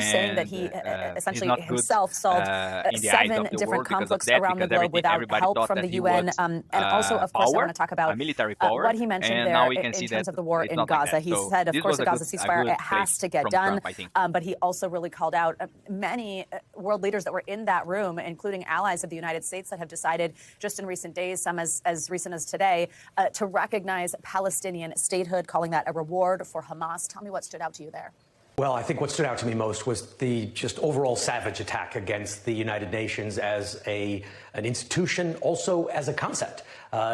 saying that he essentially himself solved in the eyes 7 of the different world because of conflicts that, around the because globe without everybody help thought from that the he UN. was And also, of course, I want to talk about a military power, what he mentioned and there now we can in see terms that of the war it's in not like Gaza. that. He So said, of this course, was the Gaza ceasefire, it play has to get from done. Trump, I think. But he also really called out many world leaders that were in that room, including allies of the United States, that have decided just in recent days, some as recent as today, to recognize Palestinian statehood, calling that a reward for Hamas. Tell me what stood out to you there. Well, I think what stood out to me most was the just overall savage attack against the United Nations as an institution, also as a concept.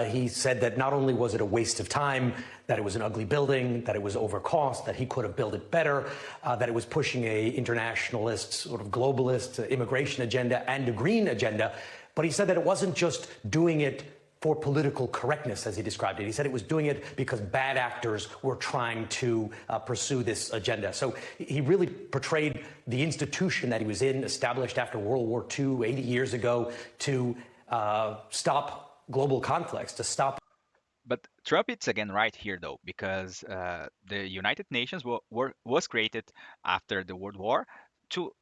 He said that not only was it a waste of time, that it was an ugly building, that it was overcost, that he could have built it better, that it was pushing a internationalist, sort of globalist immigration agenda and a green agenda. But he said that it wasn't just doing it for political correctness, as he described it. He said it was doing it because bad actors were trying to pursue this agenda. So he really portrayed the institution that he was in, established after World War II, 80 years ago, to stop global conflicts, to stop. But Trump is again right here, though, because the United Nations was created after the World War to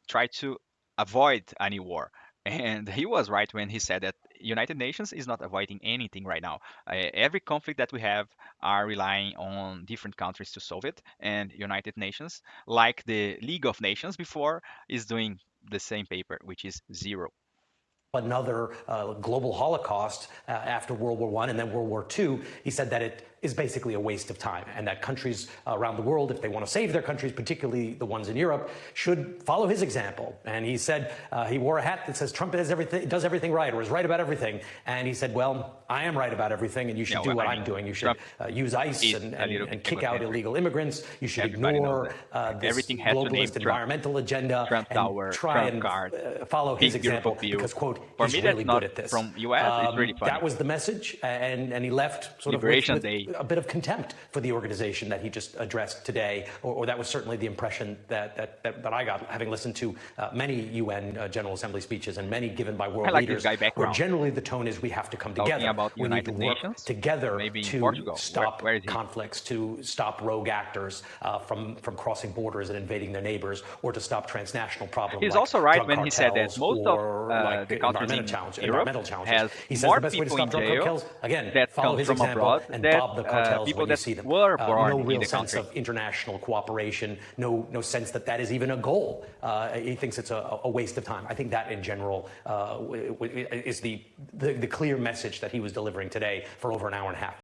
try to avoid any war. And he was right when he said that United Nations is not avoiding anything right now. Every conflict that we have are relying on different countries to solve it. And United Nations, like the League of Nations before, is doing the same paper, which is zero. Another global Holocaust after World War I and then World War II, he said that it is basically a waste of time, and that countries around the world, if they want to save their countries, particularly the ones in Europe, should follow his example. And he said he wore a hat that says Trump does everything right, or is right about everything. And he said, well, I am right about everything, and you should do what I'm doing. You should use ICE and kick out illegal immigrants. You should ignore this globalist environmental agenda and try and follow his example because, quote, he's really good at this. From US, it's really funny. That was the message, and he left sort of with a bit of contempt for the organization that he just addressed today, or that was certainly the impression that I got, having listened to many UN General Assembly speeches and many given by world leaders, where generally the tone is we have to come together. We need to work together to stop conflicts, to stop rogue actors from crossing borders and invading their neighbors, or to stop transnational problems. He's like also right drug when he said that most like of the countries in Europe has has he says more the best way to people in stop drug jail cartels, again, that follow come his from example abroad and that bob the cartels people when you that see them. were born No in real the sense country. of international cooperation, no sense that is even a goal. He thinks it's a waste of time. I think that in general is the clear message that he was delivering today for over an hour and a half.